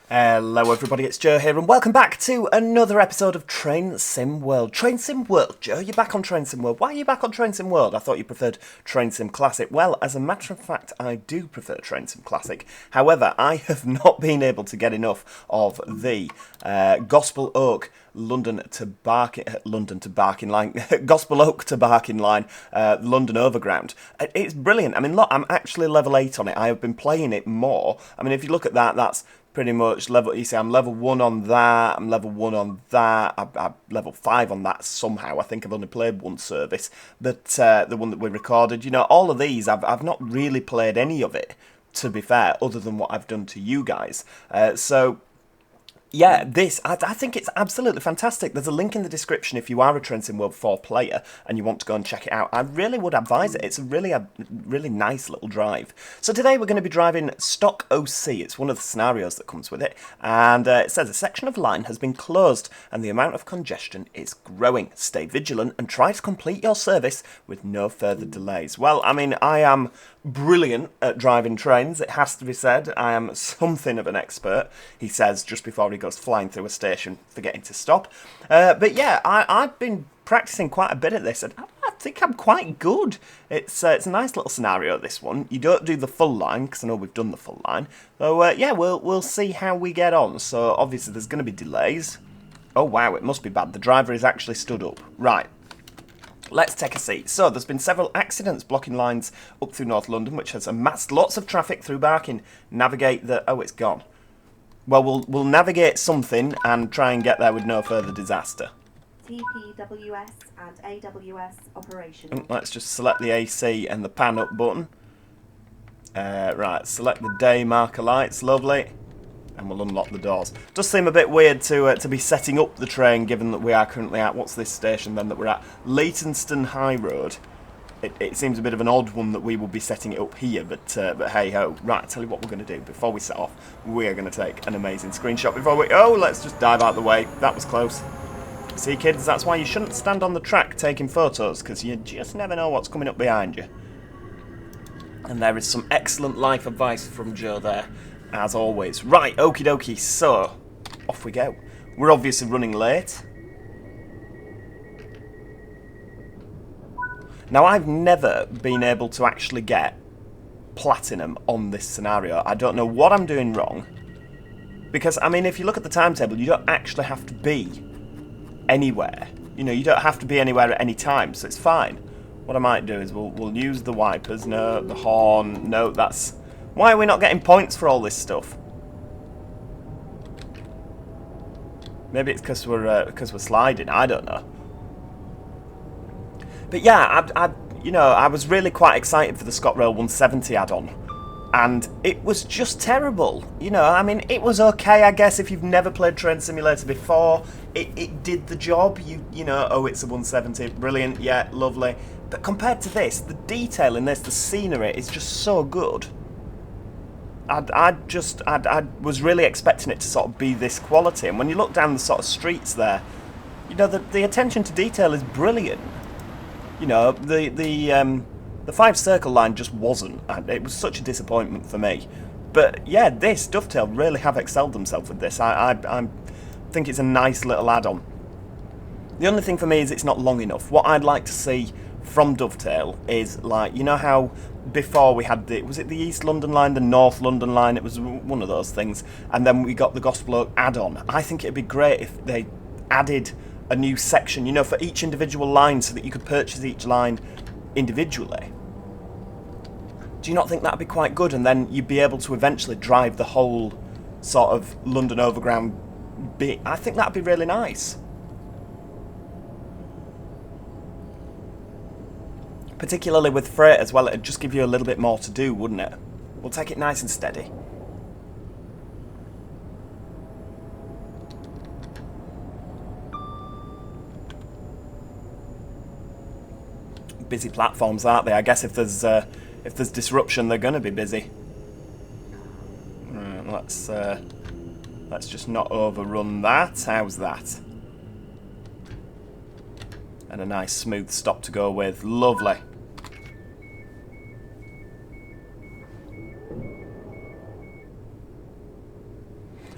Hello everybody, it's Joe here and welcome back to another episode of Train Sim World. Train Sim World, Joe, you're back on Train Sim World. Why are you back on Train Sim World? I thought you preferred Train Sim Classic. Well, as a matter of fact, I do prefer Train Sim Classic. However, I have not been able to get enough of the Gospel Oak London to Barking Line, Gospel Oak to Barking Line, London Overground. It's brilliant. I mean, look, I'm actually level 8 on it. I have been playing it more. I mean, if you look at that, that's pretty much level. You see, I'm level 1 on that. I'm level 1 on that. I'm level 5 on that somehow. I think I've only played one service, but the one that we recorded. You know, all of these, I've not really played any of it, to be fair, other than what I've done to you guys. So. Yeah, I think it's absolutely fantastic. There's a link in the description if you are a Train Sim World 4 player and you want to go and check it out. I really would advise it. It's a really nice little drive. So today we're going to be driving Stock OC. It's one of the scenarios that comes with it. And it says a section of line has been closed and the amount of congestion is growing. Stay vigilant and try to complete your service with no further delays. Well, I mean, I am brilliant at driving trains, it has to be said. I am something of an expert, he says just before he goes flying through a station, forgetting to stop. But yeah, I've been practicing quite a bit at this, and I think I'm quite good. It's a nice little scenario, this one. You don't do the full line, because I know we've done the full line. So yeah, we'll see how we get on. So obviously there's going to be delays. Oh wow, it must be bad. The driver is actually stood up. Right. Let's take a seat. So, there's been several accidents blocking lines up through North London, which has amassed lots of traffic through Barking. Navigate the... Oh, it's gone. Well, we'll navigate something and try and get there with no further disaster. TPWS and AWS operation. Let's just select the AC and the pan up button. Right, select the day marker lights. Lovely. And we'll unlock the doors. Does seem a bit weird to be setting up the train, given that we are currently at, what's this station then that we're at? Leytonstone High Road. It seems a bit of an odd one that we will be setting it up here, but hey ho. Right, I'll tell you what we're going to do. Before we set off, we are going to take an amazing screenshot before we... Oh, let's just dive out the way. That was close. See, kids, that's why you shouldn't stand on the track taking photos, because you just never know what's coming up behind you. And there is some excellent life advice from Joe there, as always. Right, okie dokie, so, off we go. We're obviously running late. Now, I've never been able to actually get platinum on this scenario. I don't know what I'm doing wrong. Because, I mean, if you look at the timetable, you don't actually have to be anywhere. You know, you don't have to be anywhere at any time, so it's fine. What I might do is we'll use the wipers. No, the horn. No, that's... Why are we not getting points for all this stuff? Maybe it's because we're sliding. I don't know. But yeah, I was really quite excited for the ScotRail 170 add-on, and it was just terrible. You know, I mean, it was okay, I guess, if you've never played Train Simulator before. It did the job. You know, oh, it's a 170, brilliant, yeah, lovely. But compared to this, the detail in this, the scenery, is just so good. I was really expecting it to sort of be this quality, and when you look down the sort of streets there, you know, the attention to detail is brilliant. You know, the 5 Circle line just wasn't. It was such a disappointment for me. But yeah, this Dovetail really have excelled themselves with this. I think it's a nice little add-on. The only thing for me is it's not long enough. What I'd like to see from Dovetail is, like, you know how before we had was it the East London line, the North London line? It was one of those things. And then we got the Gospel Oak add-on. I think it'd be great if they added a new section, you know, for each individual line, so that you could purchase each line individually. Do you not think that'd be quite good? And then you'd be able to eventually drive the whole sort of London Overground bit. I think that'd be really nice. Particularly with freight as well, it'd just give you a little bit more to do, wouldn't it? We'll take it nice and steady. Busy platforms, aren't they? I guess if there's disruption, they're going to be busy. Right, let's just not overrun that. How's that? And a nice smooth stop to go with. Lovely.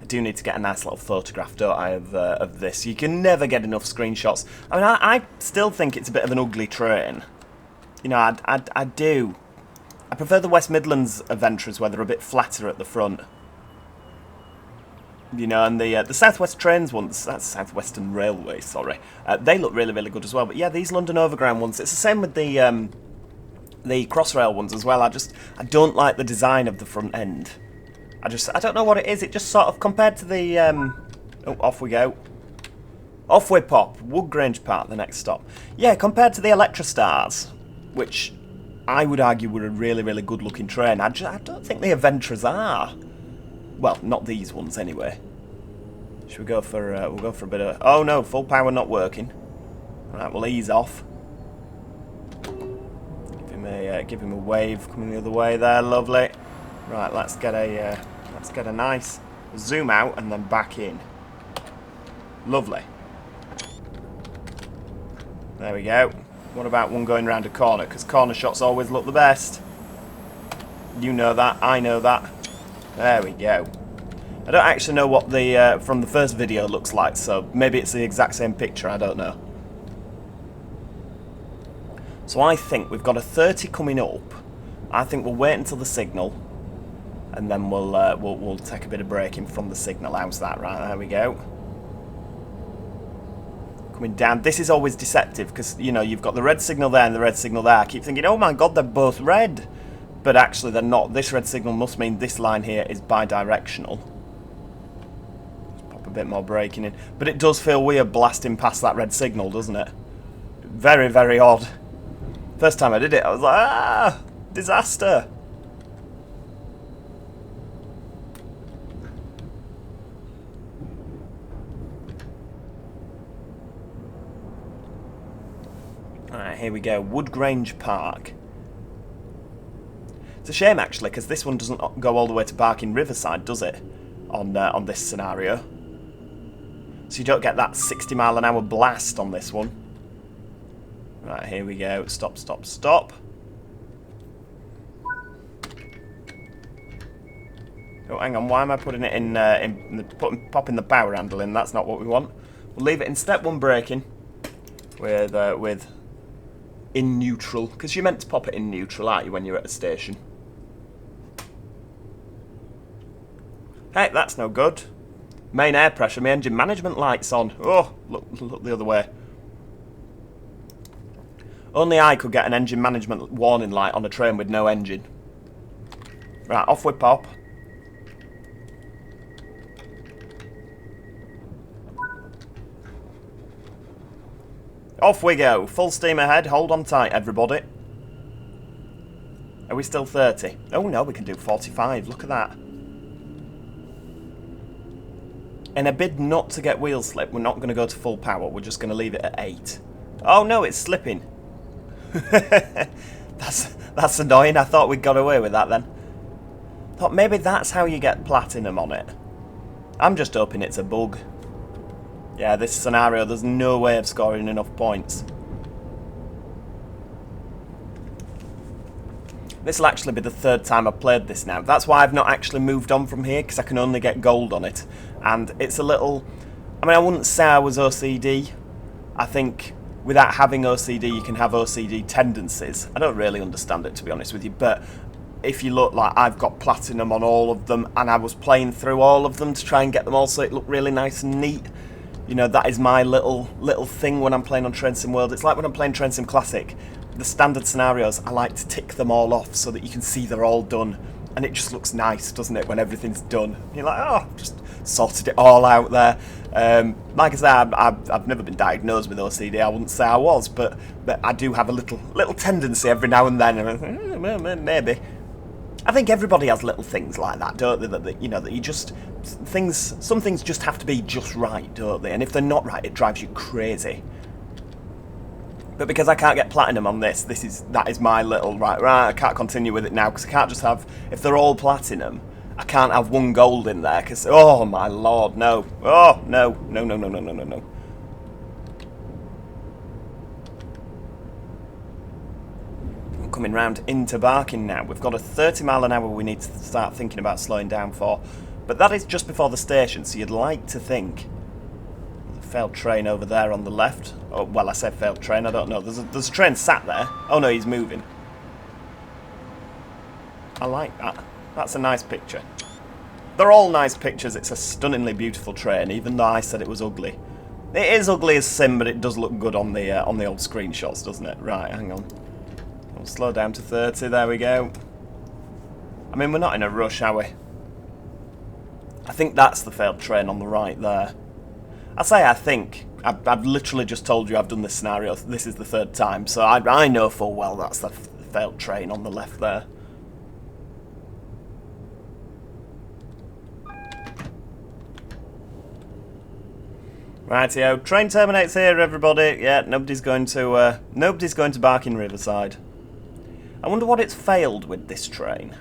I do need to get a nice little photograph, don't I, of this. You can never get enough screenshots. I mean, I still think it's a bit of an ugly train. You know, I do. I prefer the West Midlands Aventras where they're a bit flatter at the front. You know, and the South West trains ones, that's South Western Railway, sorry. They look really, really good as well. But yeah, these London Overground ones, it's the same with the Crossrail ones as well. I don't like the design of the front end. I don't know what it is. It just sort of, compared to the, oh, off we go. Off we pop. Wood Grange Park, the next stop. Yeah, compared to the Electra Stars, which I would argue were a really, really good looking train. I don't think the Aventras are. Well, not these ones anyway. Should we go for, we'll go for a bit of, oh no, full power not working. Right, we'll ease off. Give him a wave coming the other way there, lovely. Right, let's get a nice zoom out and then back in. Lovely. There we go. What about one going round a corner? Because corner shots always look the best. You know that, I know that. There we go. I don't actually know what the from the first video looks like, so maybe it's the exact same picture, I don't know. So I think we've got a 30 coming up. I think we'll wait until the signal, and then we'll take a bit of braking from the signal. How's that? Right, there we go. Coming down. This is always deceptive because, you know, you've got the red signal there and the red signal there. I keep thinking, oh my god, they're both red. But actually they're not. This red signal must mean this line here is bi-directional. Let's pop a bit more braking in. But it does feel weird blasting past that red signal, doesn't it? Very, very odd. First time I did it, I was like, ah, disaster. Alright, here we go. Wood Grange Park. It's a shame, actually, because this one doesn't go all the way to Barking Riverside, does it? On this scenario. So you don't get that 60-mile-an-hour blast on this one. Right, here we go. Stop, stop, stop. Oh, hang on. Why am I putting it popping the power handle in? That's not what we want. We'll leave it in step 1 braking with in neutral, because you're meant to pop it in neutral, aren't you, when you're at a station? Hey, that's no good. Main air pressure, my engine management light's on. Oh, look the other way. Only I could get an engine management warning light on a train with no engine. Right, off we pop. Off we go. Full steam ahead. Hold on tight, everybody. Are we still 30? Oh no, we can do 45. Look at that. In a bid not to get wheel slip, we're not going to go to full power. We're just going to leave it at 8. Oh no, it's slipping. That's annoying. I thought we'd got away with that then. Thought maybe that's how you get platinum on it. I'm just hoping it's a bug. Yeah, this scenario, there's no way of scoring enough points. This will actually be the 3rd time I've played this now. That's why I've not actually moved on from here, because I can only get gold on it. And it's a little... I mean, I wouldn't say I was OCD. I think without having OCD, you can have OCD tendencies. I don't really understand it, to be honest with you, but if you look, like, I've got platinum on all of them, and I was playing through all of them to try and get them all so it looked really nice and neat. You know, that is my little thing when I'm playing on Train Sim World. It's like when I'm playing Train Sim Classic. The standard scenarios, I like to tick them all off so that you can see they're all done. And it just looks nice, doesn't it, when everything's done. You're like, oh, just sorted it all out there. Like I say, I've never been diagnosed with OCD. I wouldn't say I was, but I do have a little tendency every now and then. Maybe. I think everybody has little things like that, don't they? That you know, that you just some things just have to be just right, don't they? And if they're not right, it drives you crazy. But because I can't get platinum on this, that is my little right. I can't continue with it now because I can't just have, if they're all platinum, I can't have one gold in there because, oh my lord, no. Oh, no. No. I'm coming round into Barking now. We've got a 30 mile an hour we need to start thinking about slowing down for. But that is just before the station, so you'd like to think... Failed train over there on the left. Oh, well, I said failed train, I don't know. There's a train sat there. Oh no, he's moving. I like that. That's a nice picture. They're all nice pictures. It's a stunningly beautiful train, even though I said it was ugly. It is ugly as sin, but it does look good on the old screenshots, doesn't it? Right, hang on. We'll slow down to 30. There we go. I mean, we're not in a rush, are we? I think that's the failed train on the right there. I say I think. I've literally just told you I've done this scenario. This is the third time, so I know full well that's the failed train on the left there. Rightio, train terminates here, everybody. Yeah, nobody's going to Barking Riverside. I wonder what it's failed with this train.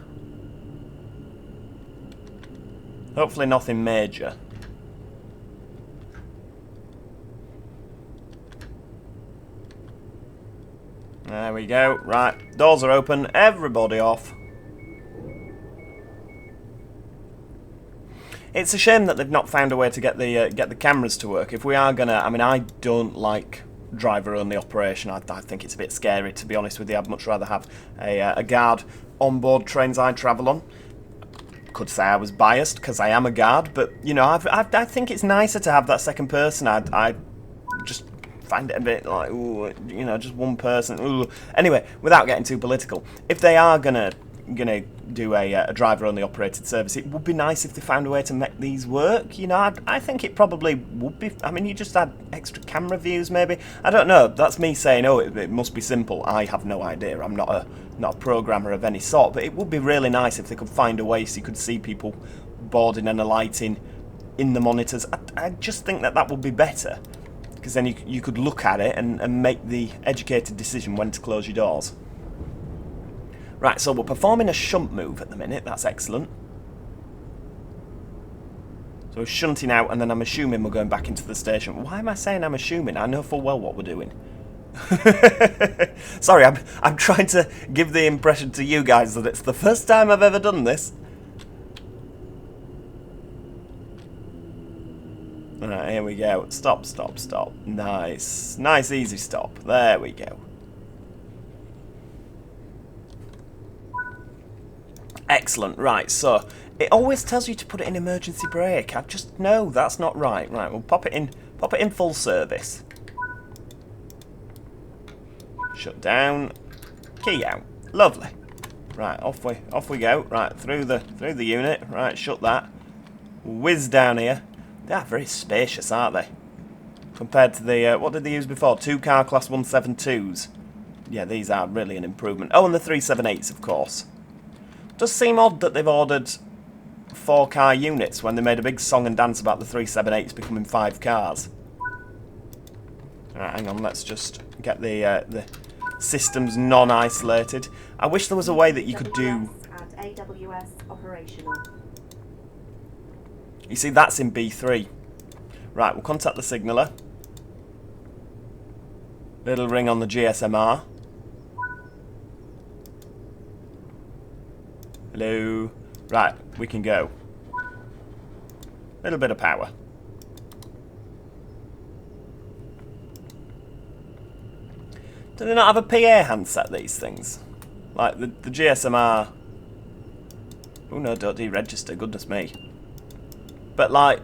Hopefully nothing major. There we go. Right, doors are open. Everybody off. It's a shame that they've not found a way to get the cameras to work. If we are gonna, I mean, I don't like driver-only operation. I think it's a bit scary, to be honest with you. I'd much rather have a guard on board trains I travel on. Could say I was biased because I am a guard, but you know, I think it's nicer to have that second person. I just find it a bit like, ooh, you know, just one person. Ooh. Anyway, without getting too political, if they are gonna do a driver-only operated service, it would be nice if they found a way to make these work. You know, I think it probably would be. I mean, you just add extra camera views, maybe. I don't know. That's me saying, oh, it must be simple. I have no idea. I'm not a programmer of any sort. But it would be really nice if they could find a way so you could see people boarding and alighting in the monitors. I just think that would be better, because then you could look at it and make the educated decision when to close your doors. Right, so we're performing a shunt move at the minute. That's excellent. So we're shunting out, and then I'm assuming we're going back into the station. Why am I saying I'm assuming? I know full well what we're doing. Sorry, I'm trying to give the impression to you guys that it's the first time I've ever done this. Alright, here we go. Stop, stop, stop. Nice. Nice, easy stop. There we go. Excellent. Right, so it always tells you to put it in emergency brake. I just know that's not right. Right, we'll pop it in full service. Shut down. Key out. Lovely. Right, off we go. Right, through the unit. Right, shut that. Whiz down here. They are very spacious, aren't they? Compared to the what did they use before? 2-car class 172s. Yeah, these are really an improvement. Oh, and the 378s, of course. Does seem odd that they've ordered 4-car units when they made a big song and dance about the 378s becoming 5 cars. Alright, hang on, let's just get the systems non-isolated. I wish there was a way that you could do... And AWS operational. You see, that's in B3. Right, we'll contact the signaller. Little ring on the GSMR. Hello. Right, we can go. Little bit of power. Do they not have a PA handset, these things? Like the GSMR... Oh no, don't deregister, goodness me. But like...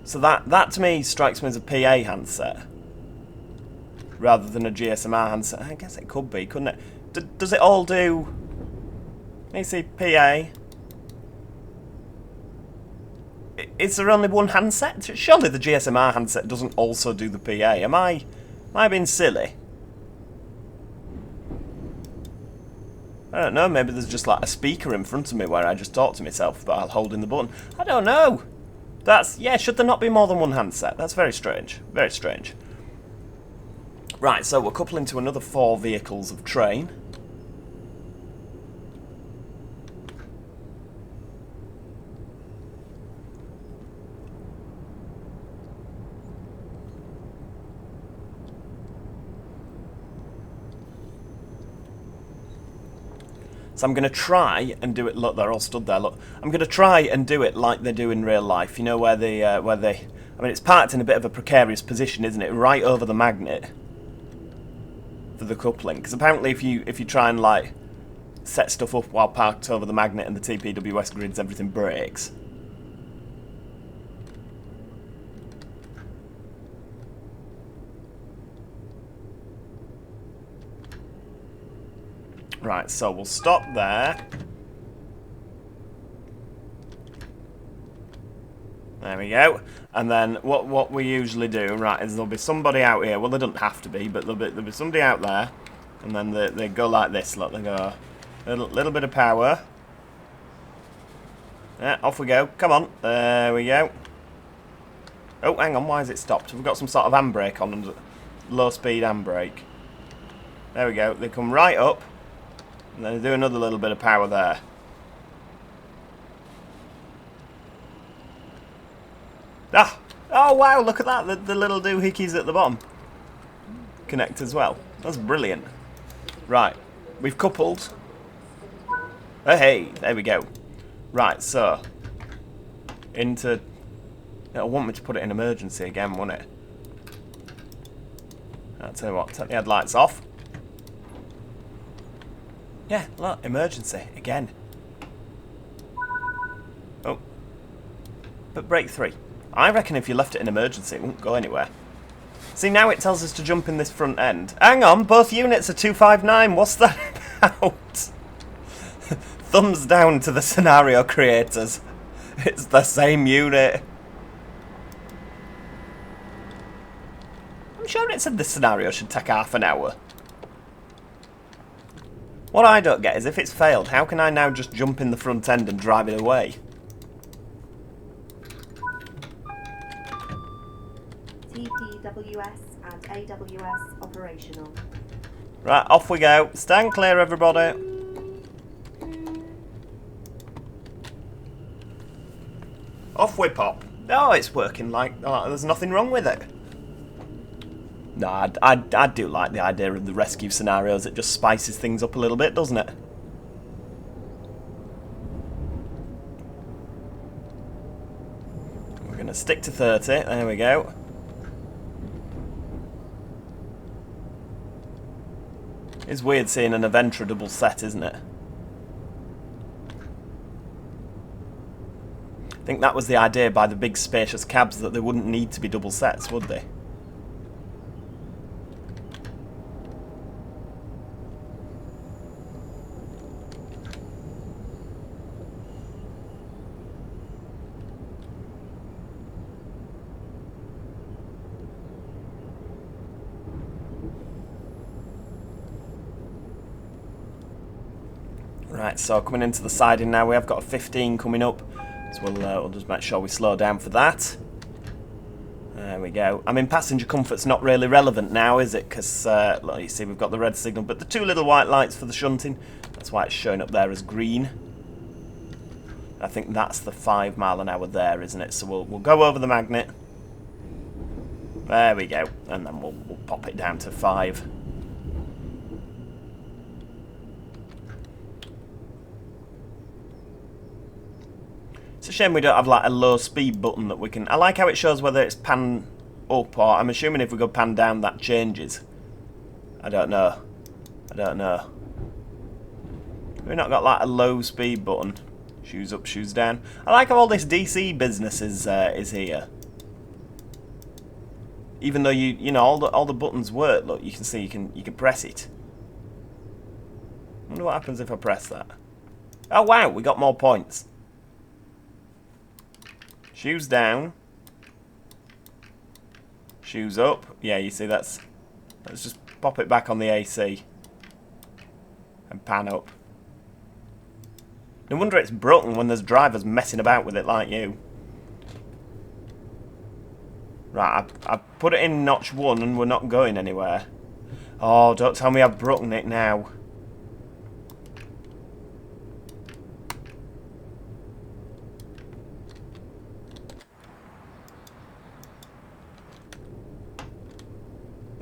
So that to me strikes me as a PA handset. Rather than a GSMR handset. I guess it could be, couldn't it? Does it all do... Let me see, PA. Is there only one handset? Surely the GSMR handset doesn't also do the PA. Am I being silly? I don't know, maybe there's just like a speaker in front of me where I just talk to myself while holding the button. I don't know. Yeah, should there not be more than one handset? That's very strange. Very strange. Right, so we're coupling to another 4 vehicles of train. So I'm going to try and do it. Look, they're all stood there. Look, I'm going to try and do it like they do in real life. You know, where they. I mean, it's parked in a bit of a precarious position, isn't it? Right over the magnet for the coupling. Because apparently, if you try and like set stuff up while parked over the magnet and the TPWS grids, everything breaks. Right, so we'll stop there. There we go. And then what we usually do, right, is there'll be somebody out here. Well, they don't have to be, but there'll be somebody out there. And then they go like this. Look, they go a little bit of power. Yeah, off we go. Come on. There we go. Oh, hang on. Why has it stopped? We've got some sort of handbrake on. Low speed handbrake. There we go. They come right up. And then do another little bit of power there. Ah! Oh wow, look at that, the little doohickeys at the bottom connect as well. That's brilliant. Right, we've coupled. Oh, hey, there we go. Right, so into... It'll want me to put it in emergency again, won't it? I'll tell you what, take the headlights off. Yeah, look, emergency, again. Oh. But brake 3. I reckon if you left it in emergency, it wouldn't go anywhere. See, now it tells us to jump in this front end. Hang on, both units are 259. What's that about? Thumbs down to the scenario creators. It's the same unit. I'm sure it said this scenario should take half an hour. What I don't get is if it's failed, how can I now just jump in the front end and drive it away? TPWS and AWS operational. Right, off we go. Stand clear, everybody. Off we pop. Oh, it's working like there's nothing wrong with it. No, I do like the idea of the rescue scenarios. It just spices things up a little bit, doesn't it? We're going to stick to 30. There we go. It's weird seeing an Aventra double set, isn't it? I think that was the idea by the big spacious cabs, that they wouldn't need to be double sets, would they? Right, so coming into the siding now, we have got a 15 coming up, so we'll just make sure we slow down for that. There we go. I mean, passenger comfort's not really relevant now, is it? Because, like you see, we've got the red signal, but the two little white lights for the shunting, that's why it's showing up there as green. I think that's the 5 mile an hour there, isn't it? So we'll go over the magnet. There we go, and then we'll pop it down to 5. It's a shame we don't have like a low speed button that we can... I like how it shows whether it's pan up, or I'm assuming if we go pan down that changes. I don't know. I don't know. We've not got like a low speed button. Shoes up, shoes down. I like how all this DC business is here. Even though you know all the buttons work. Look, you can see you can press it. I wonder what happens if I press that. Oh wow, we got more points. Shoes down. Shoes up. Yeah, you see that's... Let's just pop it back on the AC. And pan up. No wonder it's broken when there's drivers messing about with it like you. Right, I put it in notch 1 and we're not going anywhere. Oh, don't tell me I've broken it now.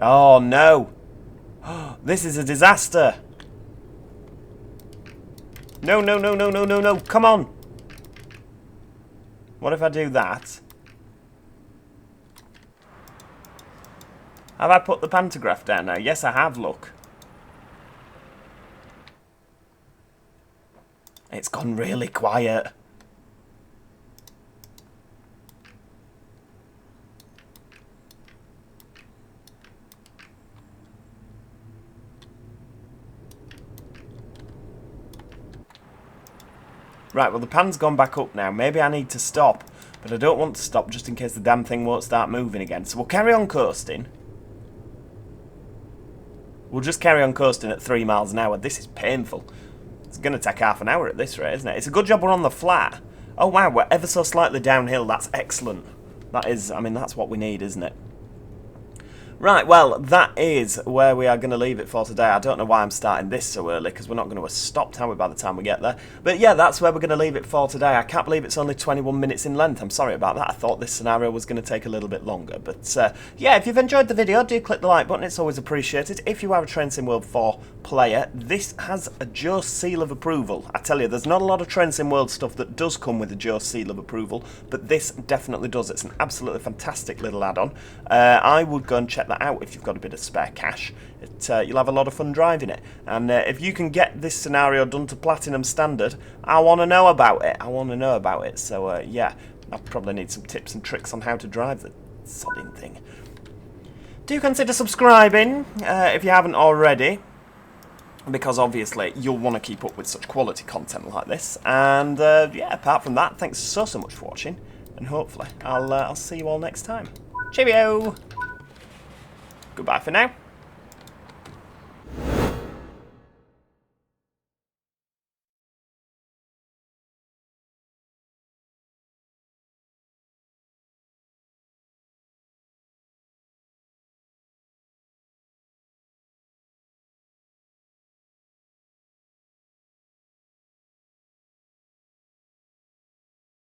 Oh no! This is a disaster! No, no, no, no, no, no, no. Come on. What if I do that? Have I put the pantograph down now? Yes, I have, look. It's gone really quiet. Right, well the pan's gone back up now. Maybe I need to stop, but I don't want to stop just in case the damn thing won't start moving again. So we'll carry on coasting. We'll just carry on coasting at 3 miles an hour. This is painful. It's going to take half an hour at this rate, isn't it? It's a good job we're on the flat. Oh wow, we're ever so slightly downhill. That's excellent. That is, I mean, that's what we need, isn't it? Right, well, that is where we are going to leave it for today. I don't know why I'm starting this so early, because we're not going to have stopped, are we, by the time we get there? But yeah, that's where we're going to leave it for today. I can't believe it's only 21 minutes in length. I'm sorry about that. I thought this scenario was going to take a little bit longer. But yeah, if you've enjoyed the video, do click the like button. It's always appreciated. If you are a Train Sim World 4 player, this has a Joe seal of approval. I tell you, there's not a lot of Train Sim World stuff that does come with a Joe seal of approval, but this definitely does. It's an absolutely fantastic little add-on. I would go and check that out if you've got a bit of spare cash. You'll have a lot of fun driving it. And if you can get this scenario done to Platinum Standard, I want to know about it. I want to know about it. So yeah, I probably need some tips and tricks on how to drive the sodding thing. Do consider subscribing if you haven't already, because obviously you'll want to keep up with such quality content like this. And yeah, apart from that, thanks so much for watching, and hopefully I'll see you all next time. Cheerio! Goodbye for now.